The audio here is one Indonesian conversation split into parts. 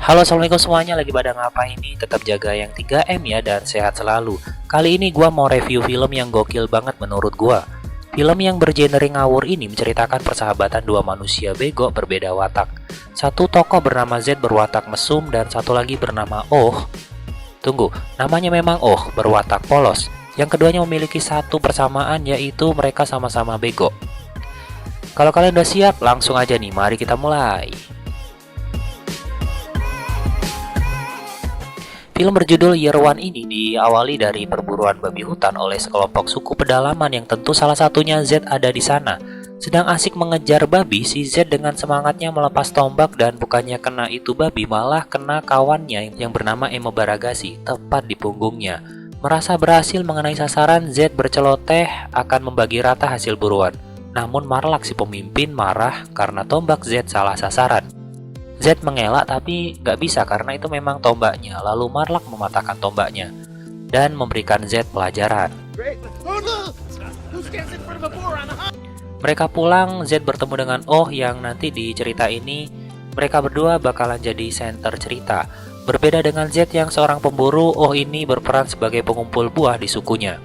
Halo, assalamualaikum semuanya, lagi pada ngapain nih? Tetap jaga yang 3M ya dan sehat selalu. Kali ini gua mau review film yang gokil banget menurut gua. Film yang bergenre ngawur ini menceritakan persahabatan dua manusia bego berbeda watak. Satu tokoh bernama Z berwatak mesum dan satu lagi bernama Oh. Tunggu, namanya memang Oh, berwatak polos. Yang keduanya memiliki satu persamaan, yaitu mereka sama-sama bego. Kalau kalian udah siap, langsung aja nih, mari kita mulai. Film berjudul Year One ini diawali dari perburuan babi hutan oleh sekelompok suku pedalaman yang tentu salah satunya Z ada di sana. Sedang asik mengejar babi, si Z dengan semangatnya melepas tombak dan bukannya kena itu babi, malah kena kawannya yang bernama Emo Baragasi, tepat di punggungnya. Merasa berhasil mengenai sasaran, Z berceloteh akan membagi rata hasil buruan. Namun Marlak si pemimpin marah karena tombak Z salah sasaran. Z mengelak tapi nggak bisa karena itu memang tombaknya. Lalu Marlak mematahkan tombaknya dan memberikan Z pelajaran. Mereka pulang, Z bertemu dengan Oh yang nanti di cerita ini mereka berdua bakalan jadi center cerita. Berbeda dengan Z yang seorang pemburu, Oh ini berperan sebagai pengumpul buah di sukunya.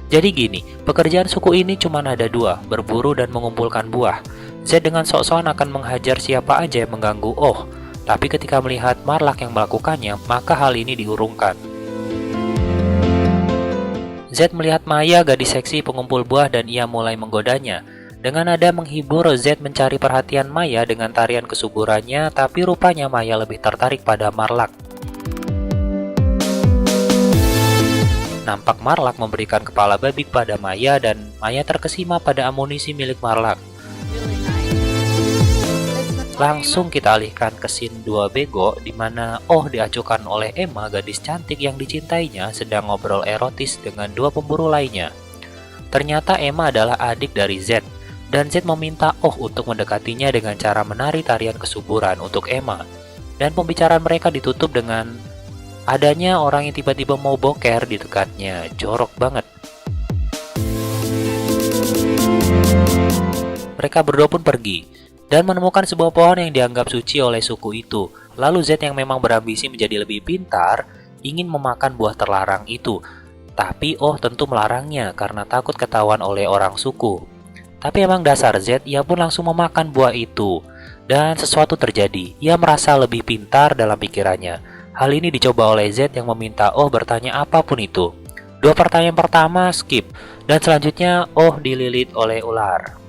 Jadi gini, pekerjaan suku ini cuma ada dua, berburu dan mengumpulkan buah. Z dengan sok-sokan akan menghajar siapa aja yang mengganggu Oh, tapi ketika melihat Marlak yang melakukannya, maka hal ini diurungkan. Z melihat Maya, gadis seksi pengumpul buah, dan ia mulai menggodanya. Dengan nada menghibur, Z mencari perhatian Maya dengan tarian kesuburannya, tapi rupanya Maya lebih tertarik pada Marlak. Nampak Marlak memberikan kepala babi kepada Maya dan Maya terkesima pada amunisi milik Marlak. Langsung kita alihkan ke scene dua bego di mana Oh diacuhkan oleh Emma, gadis cantik yang dicintainya, sedang ngobrol erotis dengan dua pemburu lainnya. Ternyata Emma adalah adik dari Z dan Z meminta Oh untuk mendekatinya dengan cara menari tarian kesuburan untuk Emma. Dan pembicaraan mereka ditutup dengan adanya orang yang tiba-tiba mau boker di dekatnya. Jorok banget. Mereka berdua pun pergi dan menemukan sebuah pohon yang dianggap suci oleh suku itu. Lalu Z yang memang berambisi menjadi lebih pintar ingin memakan buah terlarang itu. Tapi Oh tentu melarangnya karena takut ketahuan oleh orang suku. Tapi emang dasar Z, ia pun langsung memakan buah itu. Dan sesuatu terjadi, ia merasa lebih pintar dalam pikirannya. Hal ini dicoba oleh Z yang meminta Oh bertanya apapun itu. Dua pertanyaan pertama skip, dan selanjutnya Oh dililit oleh ular.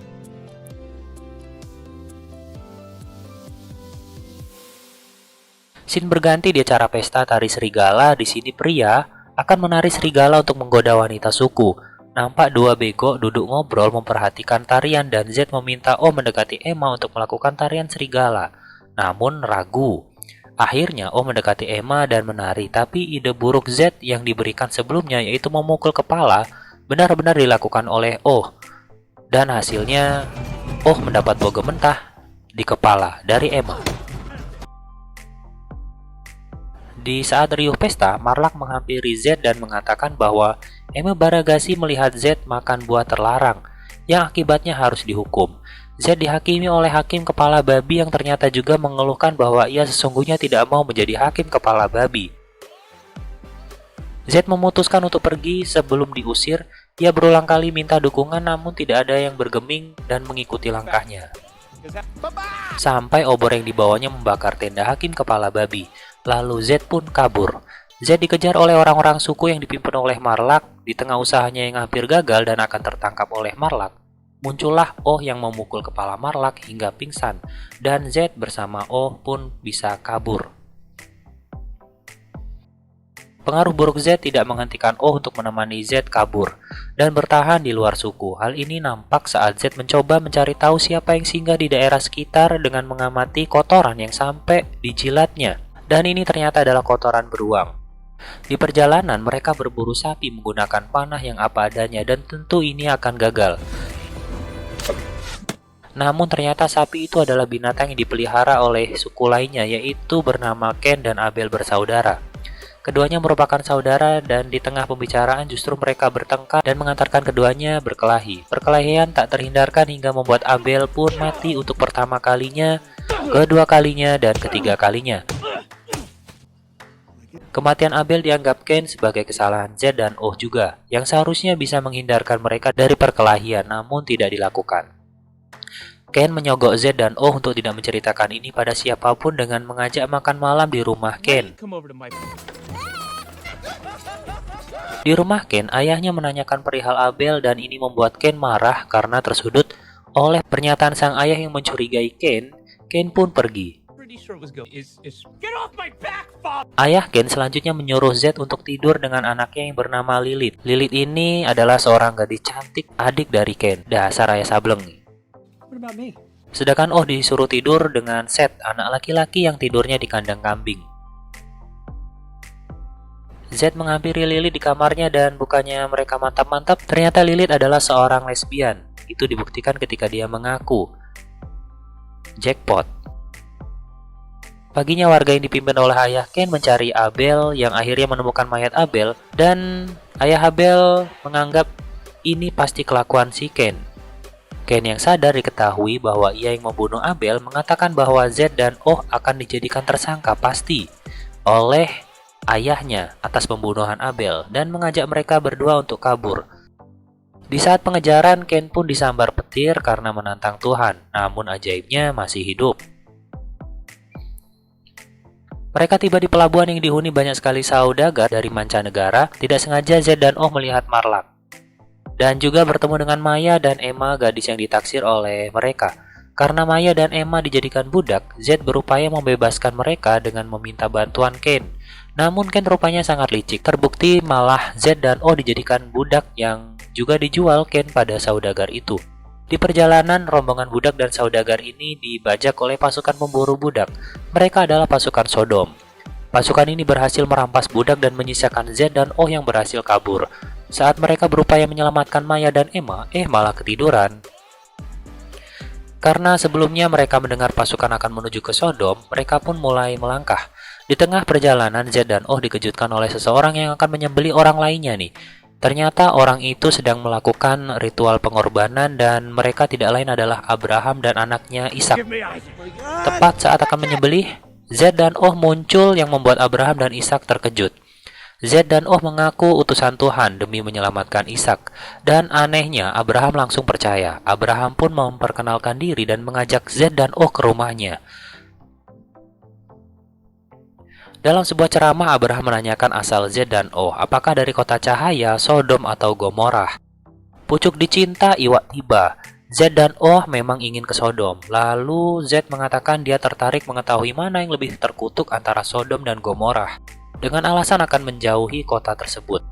Scene berganti di acara pesta tari serigala. Di sini pria akan menari serigala untuk menggoda wanita suku. Nampak dua bego duduk ngobrol memperhatikan tarian dan Z meminta Oh mendekati Emma untuk melakukan tarian serigala. Namun ragu. Akhirnya Oh mendekati Emma dan menari, tapi ide buruk Z yang diberikan sebelumnya yaitu memukul kepala benar-benar dilakukan oleh Oh. Dan hasilnya Oh mendapat bogem mentah di kepala dari Emma. Di saat riuh pesta, Marlak menghampiri Z dan mengatakan bahwa Emo Baragasi melihat Z makan buah terlarang, yang akibatnya harus dihukum. Z dihakimi oleh hakim kepala babi yang ternyata juga mengeluhkan bahwa ia sesungguhnya tidak mau menjadi hakim kepala babi. Z memutuskan untuk pergi sebelum diusir. Ia berulang kali minta dukungan namun tidak ada yang bergeming dan mengikuti langkahnya. Sampai obor yang dibawanya membakar tenda hakim kepala babi. Lalu Z pun kabur. Z dikejar oleh orang-orang suku yang dipimpin oleh Marlak. Di tengah usahanya yang hampir gagal dan akan tertangkap oleh Marlak, muncullah Oh yang memukul kepala Marlak hingga pingsan. Dan Z bersama Oh pun bisa kabur. Pengaruh buruk Z tidak menghentikan Oh untuk menemani Z kabur dan bertahan di luar suku. Hal ini nampak saat Z mencoba mencari tahu siapa yang singgah di daerah sekitar dengan mengamati kotoran yang sampai dijilatnya. Dan ini ternyata adalah kotoran beruang. Di perjalanan mereka berburu sapi menggunakan panah yang apa adanya dan tentu ini akan gagal. Namun ternyata sapi itu adalah binatang yang dipelihara oleh suku lainnya, yaitu bernama Ken dan Abel bersaudara. Keduanya merupakan saudara dan di tengah pembicaraan justru mereka bertengkar dan mengantarkan keduanya berkelahi. Perkelahian tak terhindarkan hingga membuat Abel pun mati untuk pertama kalinya, kedua kalinya, dan ketiga kalinya. Kematian Abel dianggap Cain sebagai kesalahan Z dan Oh juga, yang seharusnya bisa menghindarkan mereka dari perkelahian, namun tidak dilakukan. Cain menyogok Z dan Oh untuk tidak menceritakan ini pada siapapun dengan mengajak makan malam di rumah Cain. Di rumah Cain, ayahnya menanyakan perihal Abel dan ini membuat Cain marah karena tersudut oleh pernyataan sang ayah yang mencurigai Cain. Cain pun pergi. Ayah Cain selanjutnya menyuruh Z untuk tidur dengan anaknya yang bernama Lilith. Lilith ini adalah seorang gadis cantik, adik dari Cain. Dasar ayah sableng. Sedangkan Oh disuruh tidur dengan Seth, anak laki-laki yang tidurnya di kandang kambing. Z menghampiri Lilith di kamarnya dan bukannya mereka mantap-mantap, ternyata Lilith adalah seorang lesbian. Itu dibuktikan ketika dia mengaku. Jackpot. Paginya warga yang dipimpin oleh ayah Cain mencari Abel yang akhirnya menemukan mayat Abel dan ayah Abel menganggap ini pasti kelakuan si Cain. Cain yang sadar diketahui bahwa ia yang membunuh Abel mengatakan bahwa Z dan Oh akan dijadikan tersangka pasti oleh ayahnya atas pembunuhan Abel dan mengajak mereka berdua untuk kabur. Di saat pengejaran, Cain pun disambar petir karena menantang Tuhan, namun ajaibnya masih hidup. Mereka tiba di pelabuhan yang dihuni banyak sekali saudagar dari mancanegara. Tidak sengaja Z dan Oh melihat Marlak. Dan juga bertemu dengan Maya dan Emma, gadis yang ditaksir oleh mereka. Karena Maya dan Emma dijadikan budak, Z berupaya membebaskan mereka dengan meminta bantuan Cain. Namun Cain rupanya sangat licik. Terbukti malah Z dan Oh dijadikan budak yang juga dijual Cain pada saudagar itu. Di perjalanan, rombongan budak dan saudagar ini dibajak oleh pasukan pemburu budak. Mereka adalah pasukan Sodom. Pasukan ini berhasil merampas budak dan menyisakan Z dan Oh yang berhasil kabur. Saat mereka berupaya menyelamatkan Maya dan Emma, malah ketiduran. Karena sebelumnya mereka mendengar pasukan akan menuju ke Sodom, mereka pun mulai melangkah. Di tengah perjalanan, Z dan Oh dikejutkan oleh seseorang yang akan menyembelih orang lainnya nih. Ternyata orang itu sedang melakukan ritual pengorbanan dan mereka tidak lain adalah Abraham dan anaknya Ishak. Tepat saat akan menyembelih, Z dan Oh muncul yang membuat Abraham dan Ishak terkejut. Z dan Oh mengaku utusan Tuhan demi menyelamatkan Ishak. Dan anehnya, Abraham langsung percaya. Abraham pun memperkenalkan diri dan mengajak Z dan Oh ke rumahnya. Dalam sebuah ceramah, Abraham menanyakan asal Z dan Oh, apakah dari kota cahaya, Sodom atau Gomorrah. Pucuk dicinta iwak tiba. Z dan Oh memang ingin ke Sodom. Lalu Z mengatakan dia tertarik mengetahui mana yang lebih terkutuk antara Sodom dan Gomorrah, dengan alasan akan menjauhi kota tersebut.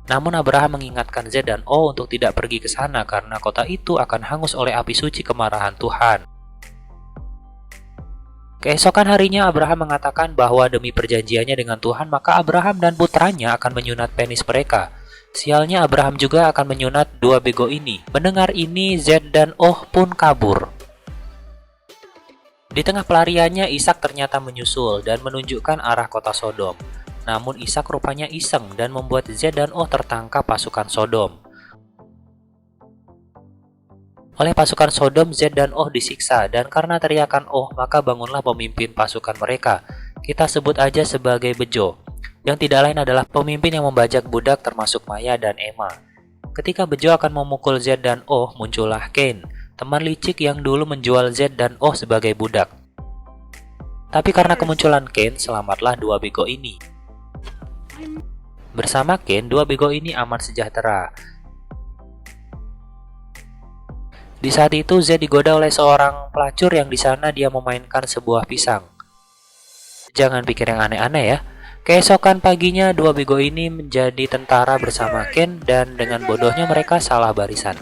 Namun Abraham mengingatkan Z dan Oh untuk tidak pergi ke sana karena kota itu akan hangus oleh api suci kemarahan Tuhan. Keesokan harinya Abraham mengatakan bahwa demi perjanjiannya dengan Tuhan maka Abraham dan putranya akan menyunat penis mereka. Sialnya Abraham juga akan menyunat dua bego ini. Mendengar ini Z dan Oh pun kabur. Di tengah pelariannya Ishak ternyata menyusul dan menunjukkan arah kota Sodom. Namun Ishak rupanya iseng dan membuat Z dan Oh tertangkap pasukan Sodom. Oleh pasukan Sodom, Z dan Oh disiksa, dan karena teriakan Oh, maka bangunlah pemimpin pasukan mereka. Kita sebut aja sebagai Bejo, yang tidak lain adalah pemimpin yang membajak budak termasuk Maya dan Emma. Ketika Bejo akan memukul Z dan Oh, muncullah Cain, teman licik yang dulu menjual Z dan Oh sebagai budak. Tapi karena kemunculan Cain, selamatlah dua bego ini. Bersama Cain, dua bego ini aman sejahtera. Di saat itu, Z digoda oleh seorang pelacur yang di sana dia memainkan sebuah pisang. Jangan pikir yang aneh-aneh ya. Keesokan paginya, dua bego ini menjadi tentara bersama Cain dan dengan bodohnya mereka salah barisan.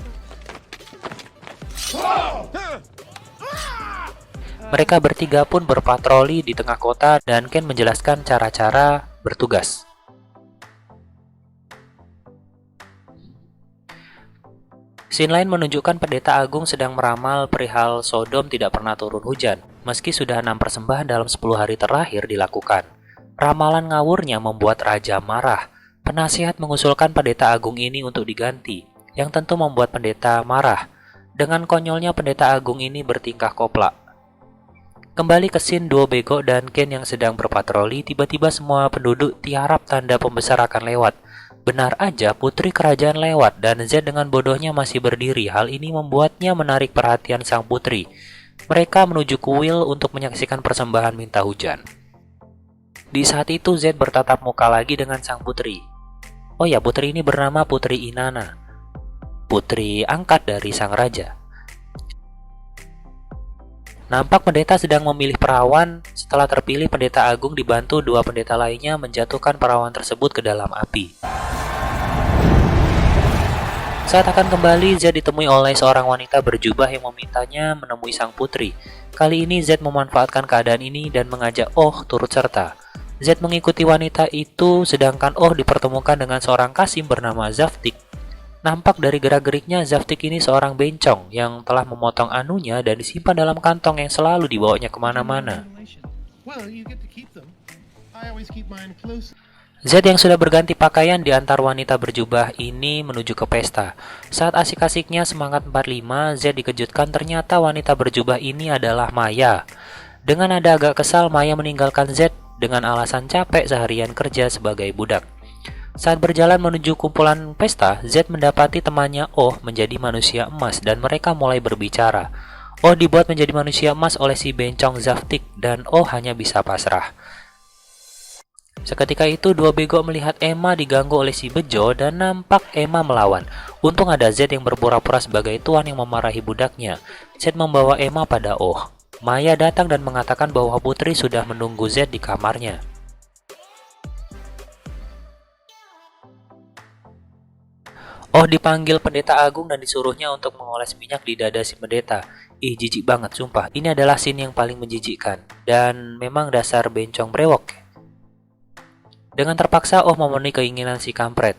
Mereka bertiga pun berpatroli di tengah kota dan Cain menjelaskan cara-cara bertugas. Scene lain menunjukkan pendeta agung sedang meramal perihal Sodom tidak pernah turun hujan, meski sudah 6 persembahan dalam 10 hari terakhir dilakukan. Ramalan ngawurnya membuat raja marah. Penasihat mengusulkan pendeta agung ini untuk diganti, yang tentu membuat pendeta marah. Dengan konyolnya pendeta agung ini bertingkah koplak. Kembali ke scene duo Bego dan Ken yang sedang berpatroli, tiba-tiba semua penduduk tiarap tanda pembesar akan lewat. Benar aja, putri kerajaan lewat dan Z dengan bodohnya masih berdiri. Hal ini membuatnya menarik perhatian sang putri. Mereka menuju kuil untuk menyaksikan persembahan minta hujan. Di saat itu Z bertatap muka lagi dengan sang putri. Oh ya, putri ini bernama Putri Inanna, putri angkat dari sang raja. Nampak pendeta sedang memilih perawan. Setelah terpilih, pendeta agung dibantu dua pendeta lainnya menjatuhkan perawan tersebut ke dalam api. Saat akan kembali, Z ditemui oleh seorang wanita berjubah yang memintanya menemui sang putri. Kali ini Z memanfaatkan keadaan ini dan mengajak Oh turut serta. Z mengikuti wanita itu, sedangkan Oh dipertemukan dengan seorang kasim bernama Zaftik. Nampak dari gerak-geriknya, Zaftik ini seorang bencong yang telah memotong anunya dan disimpan dalam kantong yang selalu dibawanya kemana-mana. Z yang sudah berganti pakaian diantar wanita berjubah ini menuju ke pesta. Saat asik-asiknya semangat 45, Z dikejutkan ternyata wanita berjubah ini adalah Maya. Dengan nada agak kesal, Maya meninggalkan Z dengan alasan capek seharian kerja sebagai budak. Saat berjalan menuju kumpulan pesta, Z mendapati temannya Oh menjadi manusia emas dan mereka mulai berbicara. Oh dibuat menjadi manusia emas oleh si bencong Zaftik dan Oh hanya bisa pasrah. Seketika itu dua bego melihat Emma diganggu oleh si bejo dan nampak Emma melawan. Untung ada Z yang berpura-pura sebagai tuan yang memarahi budaknya. Z membawa Emma pada Oh. Maya datang dan mengatakan bahwa putri sudah menunggu Z di kamarnya. Oh dipanggil pendeta agung dan disuruhnya untuk mengoles minyak di dada si pendeta. Ih jijik banget sumpah, ini adalah scene yang paling menjijikkan. Dan memang dasar bencong brewok. Dengan terpaksa Oh memenuhi keinginan si kampret.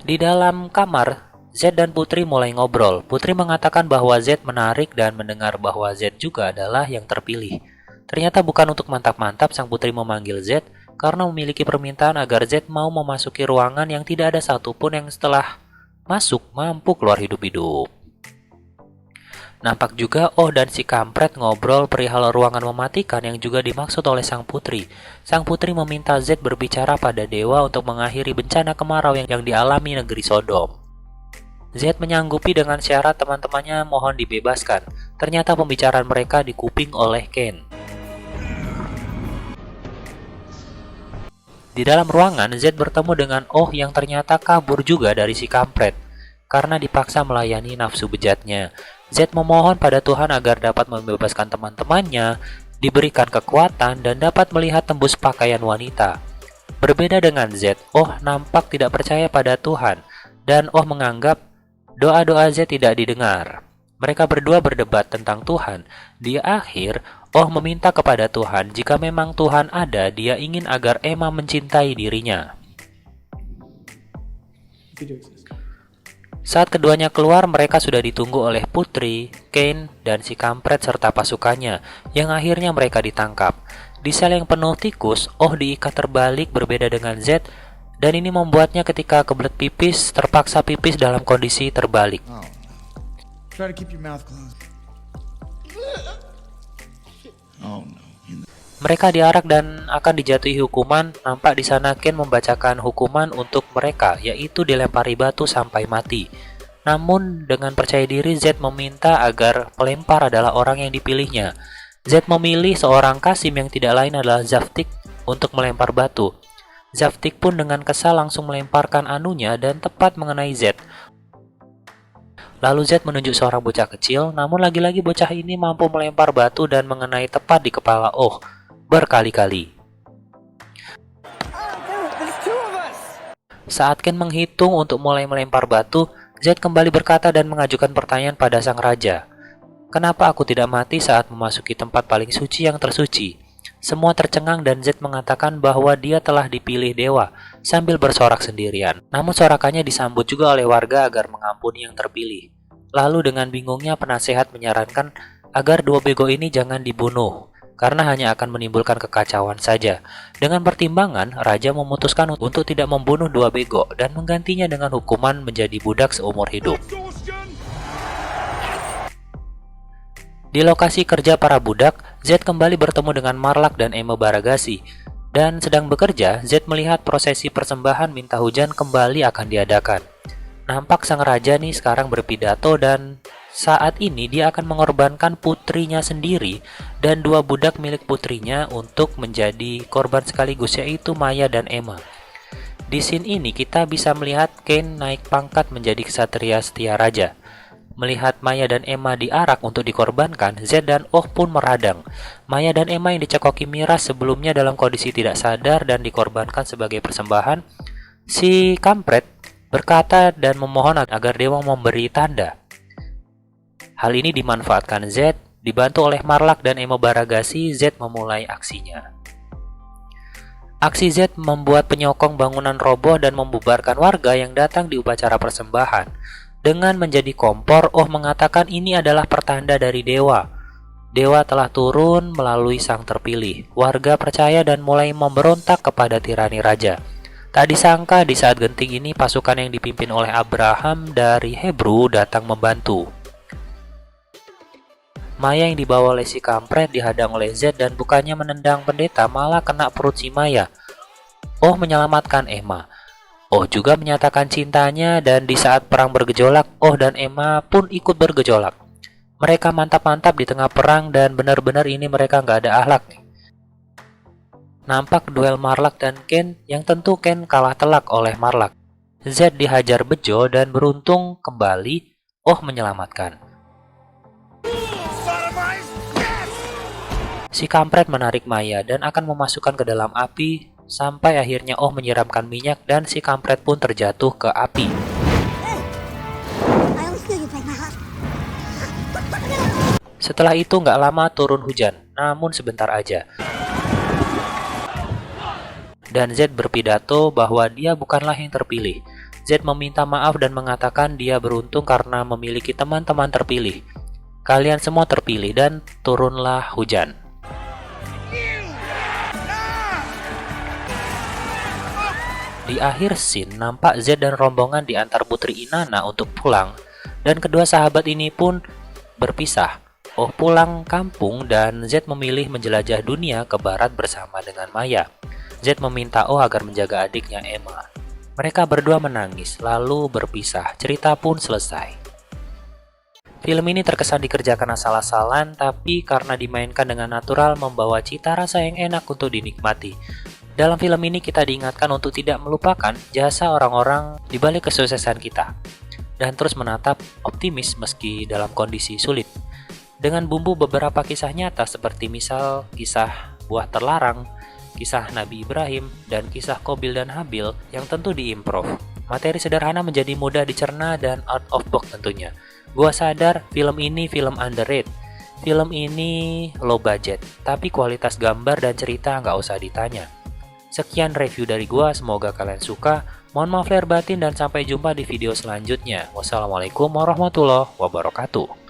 Di dalam kamar, Z dan Putri mulai ngobrol. Putri mengatakan bahwa Z menarik dan mendengar bahwa Z juga adalah yang terpilih. Ternyata bukan untuk mantap-mantap sang putri memanggil Z, karena memiliki permintaan agar Z mau memasuki ruangan yang tidak ada satupun yang setelah masuk mampu keluar hidup-hidup. Nampak juga Oh dan si kampret ngobrol perihal ruangan mematikan yang juga dimaksud oleh sang putri. Sang putri meminta Z berbicara pada dewa untuk mengakhiri bencana kemarau yang dialami negeri Sodom. Z menyanggupi dengan syarat teman-temannya mohon dibebaskan. Ternyata pembicaraan mereka dikuping oleh Ken. Di dalam ruangan, Z bertemu dengan Oh yang ternyata kabur juga dari si kampret karena dipaksa melayani nafsu bejatnya. Z memohon pada Tuhan agar dapat membebaskan teman-temannya, diberikan kekuatan, dan dapat melihat tembus pakaian wanita. Berbeda dengan Z, Oh nampak tidak percaya pada Tuhan, dan Oh menganggap doa-doa Z tidak didengar. Mereka berdua berdebat tentang Tuhan. Di akhir, Oh meminta kepada Tuhan jika memang Tuhan ada, dia ingin agar Emma mencintai dirinya. Saat keduanya keluar, mereka sudah ditunggu oleh Putri, Ken, dan si kampret serta pasukannya, yang akhirnya mereka ditangkap. Di sel yang penuh tikus, Oh diikat terbalik berbeda dengan Z, dan ini membuatnya ketika kebelet pipis, terpaksa pipis dalam kondisi terbalik. Try to keep your mouth closed. Oh no. Mereka diarak dan akan dijatuhi hukuman. Nampak di sana Ken membacakan hukuman untuk mereka, yaitu dilempari batu sampai mati. Namun dengan percaya diri Z meminta agar pelempar adalah orang yang dipilihnya. Z memilih seorang kasim yang tidak lain adalah Zaftik untuk melempar batu. Zaftik pun dengan kesal langsung melemparkan anunya dan tepat mengenai Z. Lalu Z menunjuk seorang bocah kecil, namun lagi-lagi bocah ini mampu melempar batu dan mengenai tepat di kepala Oh berkali-kali. Saat Ken menghitung untuk mulai melempar batu, Z kembali berkata dan mengajukan pertanyaan pada sang raja. Kenapa aku tidak mati saat memasuki tempat paling suci yang tersuci? Semua tercengang dan Z mengatakan bahwa dia telah dipilih dewa sambil bersorak sendirian. Namun sorakannya disambut juga oleh warga agar mengampuni yang terpilih. Lalu dengan bingungnya penasehat menyarankan agar dua bego ini jangan dibunuh karena hanya akan menimbulkan kekacauan saja. Dengan pertimbangan, raja memutuskan untuk tidak membunuh dua bego dan menggantinya dengan hukuman menjadi budak seumur hidup. Di lokasi kerja para budak, Z kembali bertemu dengan Marlak dan Emma Baragasi. Dan sedang bekerja, Z melihat prosesi persembahan minta hujan kembali akan diadakan. Nampak sang raja nih sekarang berpidato dan saat ini dia akan mengorbankan putrinya sendiri dan 2 budak milik putrinya untuk menjadi korban sekaligus, yaitu Maya dan Emma. Di scene ini kita bisa melihat Kane naik pangkat menjadi ksatria setia raja. Melihat Maya dan Emma diarak untuk dikorbankan, Z dan Oh pun meradang. Maya dan Emma yang dicekoki miras sebelumnya dalam kondisi tidak sadar dan dikorbankan sebagai persembahan. Si kampret berkata dan memohon agar dewa memberi tanda. Hal ini dimanfaatkan Z, dibantu oleh Marlak dan Emma Baragasi. Z memulai aksinya. Aksi Z membuat penyokong bangunan roboh dan membubarkan warga yang datang di upacara persembahan. Dengan menjadi kompor, Oh mengatakan ini adalah pertanda dari dewa. Dewa telah turun melalui sang terpilih. Warga percaya dan mulai memberontak kepada tirani raja. Tak disangka di saat genting ini pasukan yang dipimpin oleh Abraham dari Hebrew datang membantu. Maya yang dibawa oleh si kampret dihadang oleh Z dan bukannya menendang pendeta malah kena perut si Maya. Oh menyelamatkan Emma. Oh juga menyatakan cintanya dan di saat perang bergejolak, Oh dan Emma pun ikut bergejolak. Mereka mantap-mantap di tengah perang dan benar-benar ini mereka nggak ada akhlak nih. Nampak duel Marlak dan Kane yang tentu Kane kalah telak oleh Marlak. Z dihajar bejo dan beruntung kembali Oh menyelamatkan. Si kampret menarik Maya dan akan memasukkan ke dalam api sampai akhirnya Oh menyiramkan minyak dan si kampret pun terjatuh ke api. Setelah itu nggak lama turun hujan, namun sebentar aja. Dan Z berpidato bahwa dia bukanlah yang terpilih. Z meminta maaf dan mengatakan dia beruntung karena memiliki teman-teman terpilih. Kalian semua terpilih dan turunlah hujan. Di akhir scene, nampak Z dan rombongan diantar Putri Inanna untuk pulang, dan kedua sahabat ini pun berpisah. Oh pulang kampung dan Z memilih menjelajah dunia ke barat bersama dengan Maya. Z meminta Oh agar menjaga adiknya Emma. Mereka berdua menangis, lalu berpisah. Cerita pun selesai. Film ini terkesan dikerjakan asal-asalan, tapi karena dimainkan dengan natural membawa cita rasa yang enak untuk dinikmati. Dalam film ini kita diingatkan untuk tidak melupakan jasa orang-orang di balik kesuksesan kita dan terus menatap optimis meski dalam kondisi sulit. Dengan bumbu beberapa kisah nyata seperti misal kisah buah terlarang, kisah Nabi Ibrahim, dan kisah Qabil dan Habil yang tentu diimprov. Materi sederhana menjadi mudah dicerna dan out of box tentunya. Gua sadar film ini film underrated. Film ini low budget, tapi kualitas gambar dan cerita nggak usah ditanya. Sekian review dari gua, semoga kalian suka. Mohon maaf lahir batin dan sampai jumpa di video selanjutnya. Wassalamualaikum warahmatullahi wabarakatuh.